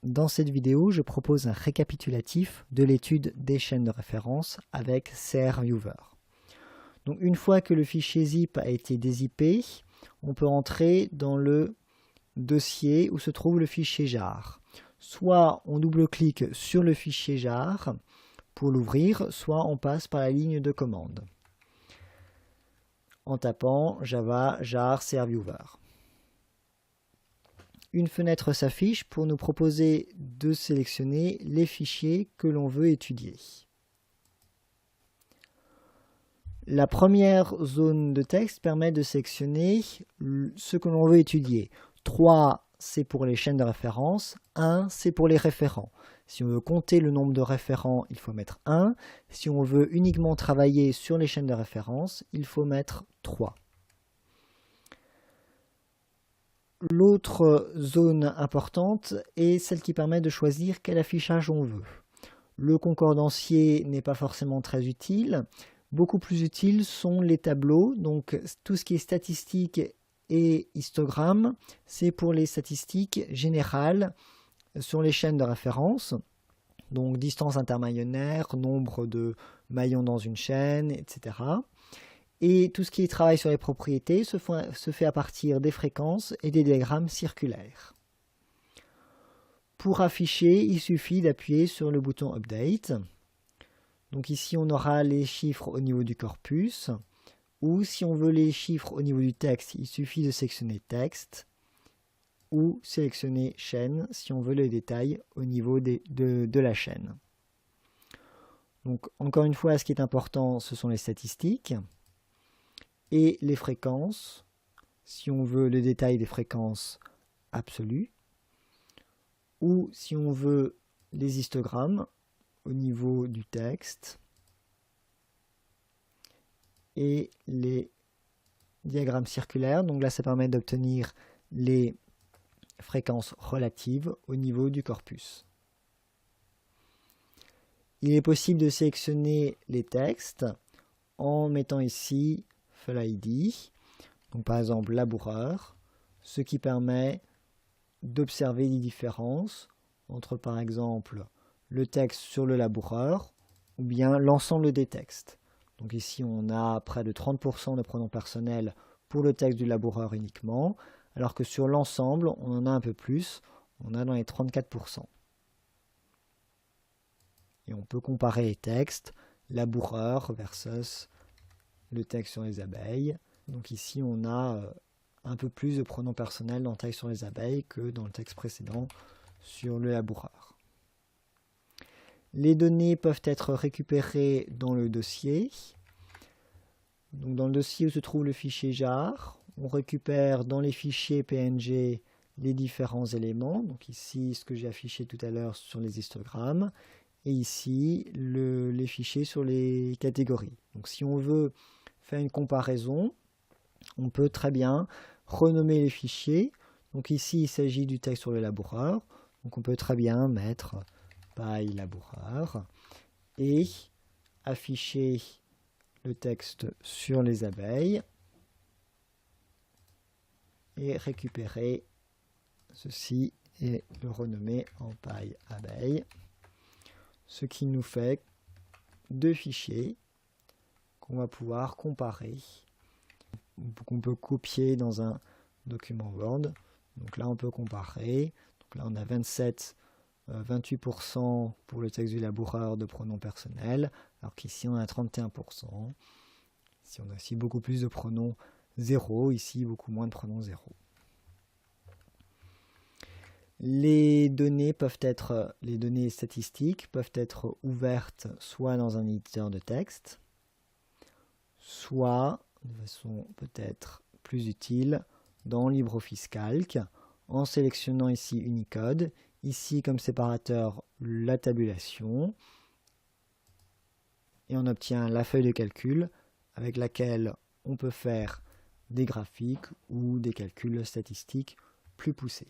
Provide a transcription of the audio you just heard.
Dans cette vidéo, je propose un récapitulatif de l'étude des chaînes de référence avec CRViewer. Donc, une fois que le fichier zip a été dézippé, on peut entrer dans le dossier où se trouve le fichier jar. Soit on double-clique sur le fichier jar pour l'ouvrir, soit on passe par la ligne de commande en tapant Java jar CRViewer. Une fenêtre s'affiche pour nous proposer de sélectionner les fichiers que l'on veut étudier. La première zone de texte permet de sélectionner ce que l'on veut étudier. 3, c'est pour les chaînes de référence. 1, c'est pour les référents. Si on veut compter le nombre de référents, il faut mettre 1. Si on veut uniquement travailler sur les chaînes de référence, il faut mettre 3. L'autre zone importante est celle qui permet de choisir quel affichage on veut. Le concordancier n'est pas forcément très utile. Beaucoup plus utiles sont les tableaux. Donc tout ce qui est statistique et histogramme, c'est pour les statistiques générales sur les chaînes de référence. Donc distance intermaillonnaire, nombre de maillons dans une chaîne, etc. Et tout ce qui est travail sur les propriétés se fait à partir des fréquences et des diagrammes circulaires. Pour afficher, il suffit d'appuyer sur le bouton Update. Donc ici, on aura les chiffres au niveau du corpus. Ou si on veut les chiffres au niveau du texte, il suffit de sélectionner Texte. Ou sélectionner Chaîne si on veut les détails au niveau de la chaîne. Donc encore une fois, ce qui est important, ce sont les statistiques. Et les fréquences, si on veut le détail des fréquences absolues, ou si on veut les histogrammes au niveau du texte, et les diagrammes circulaires. Donc là, ça permet d'obtenir les fréquences relatives au niveau du corpus. Il est possible de sélectionner les textes en mettant ici ID, donc par exemple laboureur, ce qui permet d'observer les différences entre par exemple le texte sur le laboureur ou bien l'ensemble des textes. Donc ici on a près de 30% de pronoms personnels pour le texte du laboureur uniquement, alors que sur l'ensemble on en a un peu plus, on a dans les 34%. Et on peut comparer les textes, laboureur versus le texte sur les abeilles. Donc ici, on a un peu plus de pronoms personnels dans le texte sur les abeilles que dans le texte précédent sur le laboureur. Les données peuvent être récupérées dans le dossier. Donc dans le dossier où se trouve le fichier jar, on récupère dans les fichiers PNG les différents éléments. Donc ici, ce que j'ai affiché tout à l'heure sur les histogrammes. Et ici, les fichiers sur les catégories. Donc si on veut faire une comparaison, on peut très bien renommer les fichiers. Donc ici, il s'agit du texte sur le laboureur. Donc on peut très bien mettre paille laboureur et afficher le texte sur les abeilles et récupérer ceci et le renommer en paille abeille. Ce qui nous fait deux fichiers qu'on va pouvoir comparer, qu'on peut copier dans un document Word. Donc là, on peut comparer. Donc là, on a 28% pour le texte du laboureur de pronoms personnels, alors qu'ici, on a 31%. Ici, on a aussi beaucoup plus de pronoms 0, ici, beaucoup moins de pronoms 0. Les données statistiques peuvent être ouvertes soit dans un éditeur de texte, soit, de façon peut-être plus utile, dans LibreOffice Calc, en sélectionnant ici Unicode, ici comme séparateur la tabulation, et on obtient la feuille de calcul avec laquelle on peut faire des graphiques ou des calculs statistiques plus poussés.